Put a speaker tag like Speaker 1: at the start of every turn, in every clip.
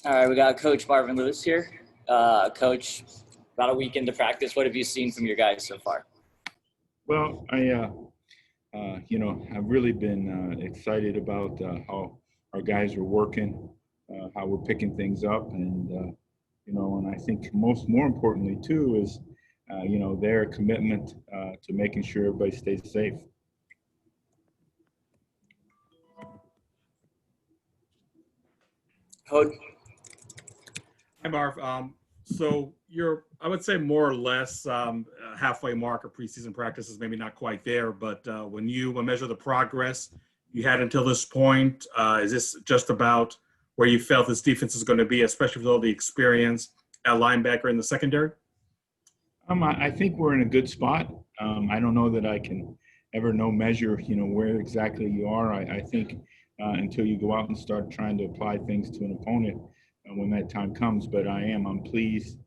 Speaker 1: All right, we got Coach Marvin Lewis here. Coach, about a week into practice, what have you seen from your guys so far?
Speaker 2: Well, I've really been excited about how our guys are working, how we're picking things up, and and I think more importantly too is, their commitment to making sure everybody stays safe.
Speaker 1: Coach.
Speaker 3: Hi, Marv. So you're, I would say, more or less halfway mark of preseason practices, maybe not quite there, but when you measure the progress you had until this point, is this just about where you felt this defense is going to be, especially with all the experience at linebacker in the secondary?
Speaker 2: I think we're in a good spot. I don't know that I can ever measure, where exactly you are. I think until you go out and start trying to apply things to an opponent when that time comes. But I'm pleased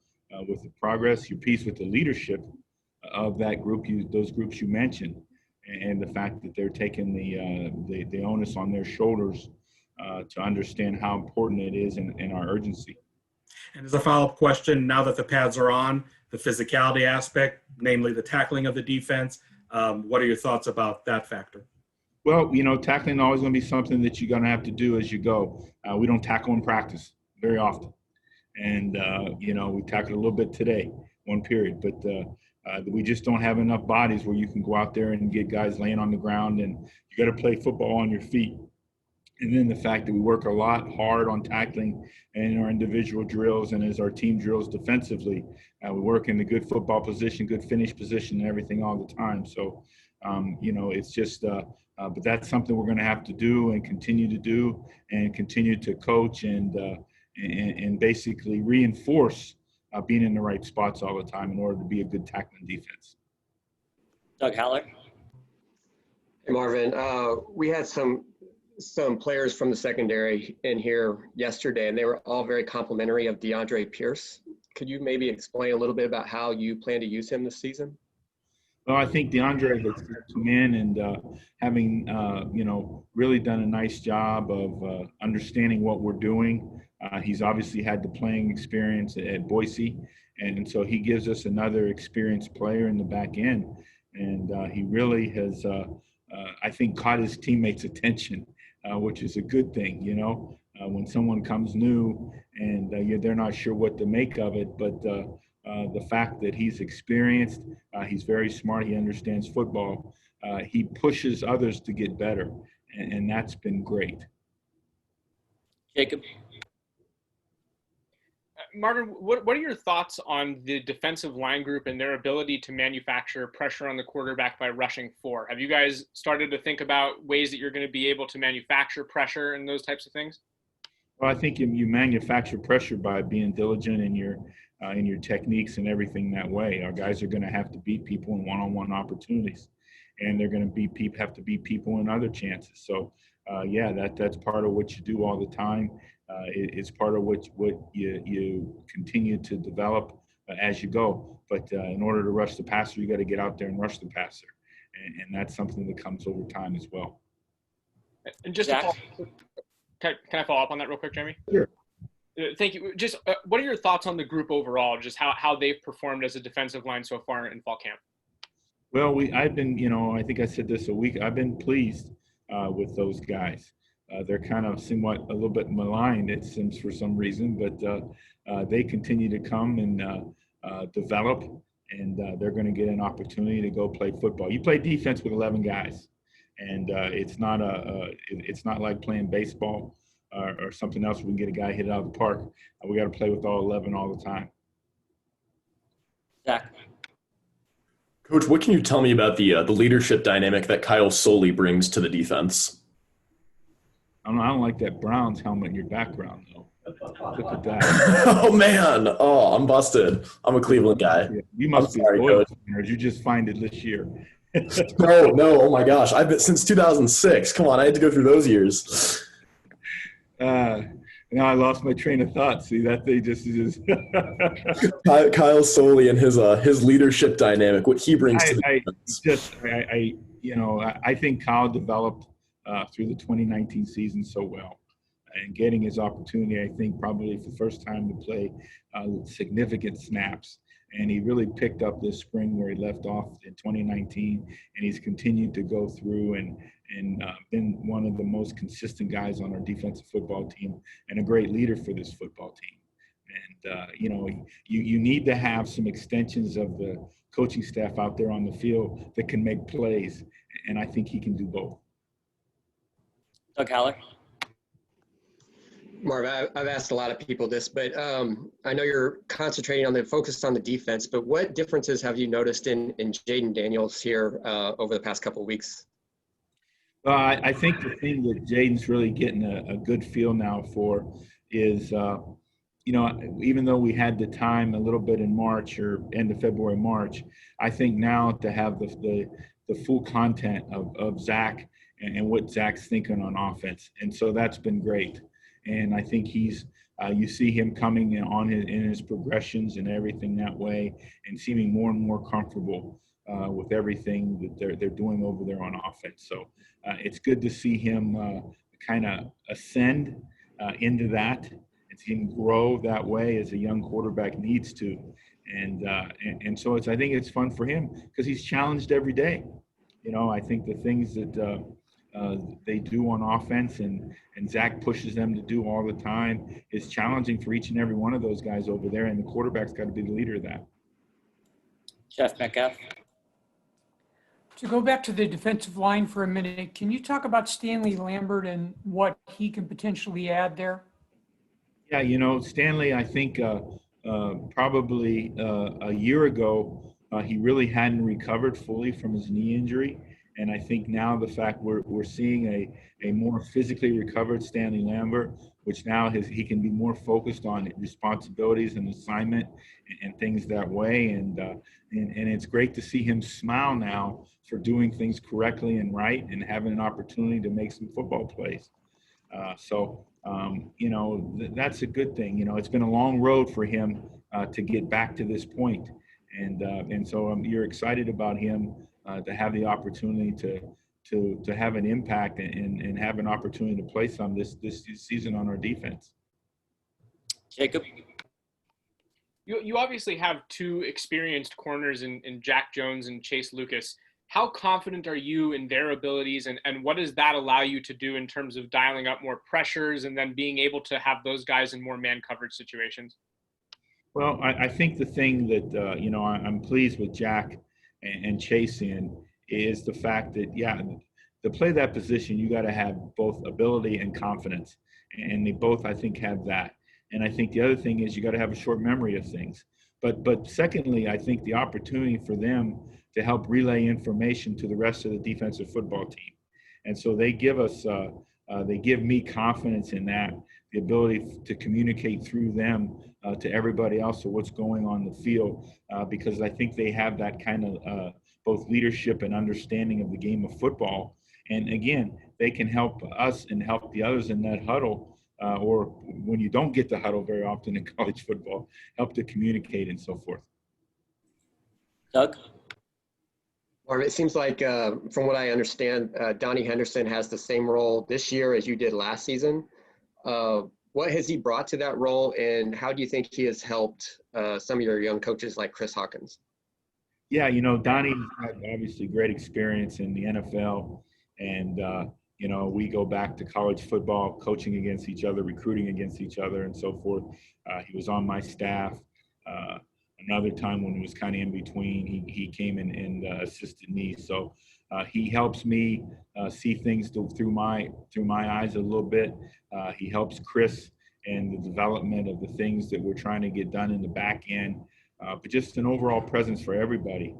Speaker 2: with the progress. You're pleased with the leadership of that group, those groups you mentioned, and the fact that they're taking the onus on their shoulders to understand how important it is in our urgency.
Speaker 3: And as a follow-up question, now that the pads are on, the physicality aspect, namely the tackling of the defense, what are your thoughts about that factor?
Speaker 2: Well, tackling is always going to be something that you're going to have to do as you go. We don't tackle in practice very often. And, we tackled a little bit today, one period. But we just don't have enough bodies where you can go out there and get guys laying on the ground, and you got to play football on your feet. And then the fact that we work a lot hard on tackling in our individual drills and as our team drills defensively, we work in the good football position, good finish position, and everything all the time. So, it's just, but that's something we're going to have to do and continue to do and continue to coach and basically reinforce being in the right spots all the time in order to be a good tackling defense.
Speaker 1: Doug Haller.
Speaker 4: Hey, Marvin. We had some players from the secondary in here yesterday, and they were all very complimentary of Deandre Pierce. Could you maybe explain a little bit about how you plan to use him this season?
Speaker 2: Well, I think Deandre has come in and having, really done a nice job of understanding what we're doing. He's obviously had the playing experience at Boise, and so he gives us another experienced player in the back end. And he really has, I think, caught his teammates' attention, which is a good thing, when someone comes new and they're not sure what to make of it. But the fact that he's experienced, he's very smart, he understands football, he pushes others to get better, and that's been great.
Speaker 1: Jacob.
Speaker 5: Marvin, what are your thoughts on the defensive line group and their ability to manufacture pressure on the quarterback by rushing four? Have you guys started to think about ways that you're going to be able to manufacture pressure and those types of things?
Speaker 2: Well, I think you manufacture pressure by being diligent in your techniques and everything that way. Our guys are going to have to beat people in one-on-one opportunities, and they're going to have to beat people in other chances. So, that's part of what you do all the time. It's part of what you continue to develop as you go. But in order to rush the passer, you got to get out there and rush the passer, and that's something that comes over time as well.
Speaker 5: And just can I follow up on that real quick, Jeremy?
Speaker 2: Sure.
Speaker 5: Thank you. Just what are your thoughts on the group overall? Just how they've performed as a defensive line so far in fall camp?
Speaker 2: Well, I've been, I think I said this a week. I've been pleased with those guys. They're kind of somewhat a little bit maligned, it seems, for some reason, but they continue to come and develop, and they're going to get an opportunity to go play football. You play defense with 11 guys, and it's not like playing baseball or something else. We can get a guy hit out of the park. We got to play with all 11 all the time.
Speaker 1: Zach.
Speaker 6: Coach, what can you tell me about the leadership dynamic that Kyle Soley brings to the defense?
Speaker 2: I don't like that Browns helmet in your background, though. Look at that.
Speaker 6: Oh, man. Oh, I'm busted. I'm a Cleveland guy.
Speaker 2: Yeah, you must be loyal. You just find it this year.
Speaker 6: No. Oh, my gosh. I've been since 2006. Come on. I had to go through those years.
Speaker 2: Now I lost my train of thought. See, that they just
Speaker 6: Kyle Soley and his leadership dynamic, what he brings to the defense.
Speaker 2: I think Kyle developed through the 2019 season so well. and getting his opportunity, I think probably for the first time to play significant snaps. And he really picked up this spring where he left off in 2019, and he's continued to go through and been one of the most consistent guys on our defensive football team and a great leader for this football team. And, you need to have some extensions of the coaching staff out there on the field that can make plays, and I think he can do both.
Speaker 1: Doug Haller.
Speaker 4: Marv, I've asked a lot of people this, but I know you're focused on the defense, but what differences have you noticed in Jayden Daniels here over the past couple of weeks?
Speaker 2: I think the thing that Jayden's really getting a good feel now for is, even though we had the time a little bit in March or end of February, March, I think now to have the full content of Zach and what Zach's thinking on offense. And so that's been great. And I think he's, you see him coming in his progressions and everything that way, and seeming more and more comfortable with everything that they're doing over there on offense. So it's good to see him kind of ascend into that, and see him grow that way as a young quarterback needs to. And so I think it's fun for him because he's challenged every day. I think the things that they do on offense and Zach pushes them to do all the time is challenging for each and every one of those guys over there, and the quarterback's got to be the leader of that.
Speaker 1: Jeff Metcalf.
Speaker 7: To go back to the defensive line for a minute, can you talk about Stanley Lambert and what he can potentially add there?
Speaker 2: Yeah, Stanley, I think probably a year ago, he really hadn't recovered fully from his knee injury. And I think now the fact we're seeing a more physically recovered Stanley Lambert, which now he can be more focused on responsibilities and assignment and things that way. And it's great to see him smile now for doing things correctly and right and having an opportunity to make some football plays. That's a good thing. It's been a long road for him to get back to this point. And so you're excited about him to have the opportunity to have an impact and have an opportunity to play some this season on our defense.
Speaker 1: Jacob.
Speaker 5: You obviously have two experienced corners in Jack Jones and Chase Lucas. How confident are you in their abilities, and what does that allow you to do in terms of dialing up more pressures and then being able to have those guys in more man coverage situations?
Speaker 2: Well, I think the thing that, I'm pleased with Jack and Chase in is the fact that, to play that position, you got to have both ability and confidence. And they both, I think, have that. And I think the other thing is you got to have a short memory of things. But secondly, I think the opportunity for them to help relay information to the rest of the defensive football team. And so they give me confidence in that, the ability to communicate through them to everybody else of what's going on in the field, because I think they have that kind of both leadership and understanding of the game of football. And again, they can help us and help the others in that huddle, or when you don't get the huddle very often in college football, help to communicate and so forth.
Speaker 1: Doug?
Speaker 4: Marv, it seems like, from what I understand, Donnie Henderson has the same role this year as you did last season. What has he brought to that role, and how do you think he has helped some of your young coaches like Chris Hawkins?
Speaker 2: Yeah, Donnie's had obviously great experience in the NFL, and we go back to college football, coaching against each other, recruiting against each other, and so forth. He was on my staff. Another time when he was kind of in between, he came and assisted me. So he helps me see things through my eyes a little bit. He helps Chris in the development of the things that we're trying to get done in the back end. But just an overall presence for everybody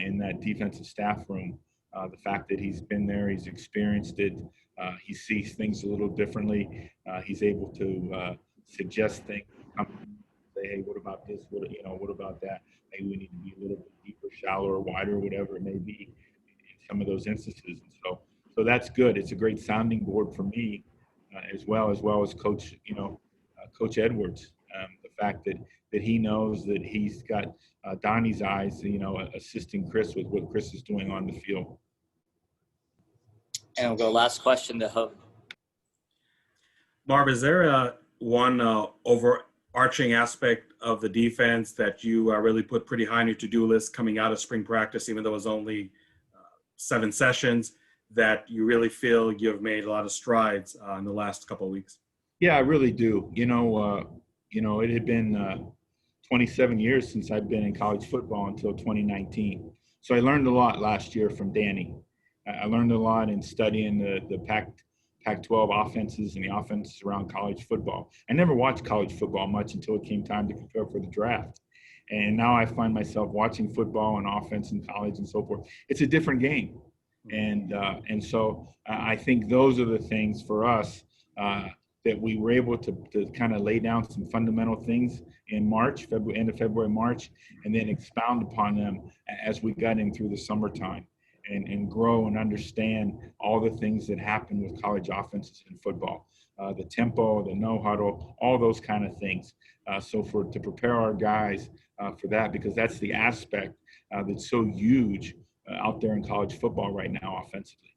Speaker 2: in that defensive staff room. The fact that he's been there, he's experienced it, he sees things a little differently. He's able to suggest things. Say, hey, what about this? What about that? Maybe we need to be a little bit deeper, shallower, wider, whatever it may be in some of those instances. And so that's good. It's a great sounding board for me, as well as Coach, Coach Edwards. The fact that he knows that he's got Donnie's eyes, assisting Chris with what Chris is doing on the field.
Speaker 1: And we'll go last question to Hope.
Speaker 3: Marv, is there one overarching aspect of the defense that you really put pretty high on your to-do list coming out of spring practice, even though it was only 7 sessions, that you really feel you've made a lot of strides in the last couple of weeks?
Speaker 2: Yeah, I really do. It had been 27 years since I've been in college football until 2019. So I learned a lot last year from Danny. I learned a lot in studying the Pac-12 offenses and the offenses around college football. I never watched college football much until it came time to prepare for the draft. And now I find myself watching football and offense in college and so forth. It's a different game. And so I think those are the things for us that we were able to kind of lay down some fundamental things in end of February, March, and then expound upon them as we got in through the summertime and grow and understand all the things that happen with college offenses in football, the tempo, the no huddle, all those kind of things. So to prepare our guys for that, because that's the aspect that's so huge out there in college football right now offensively.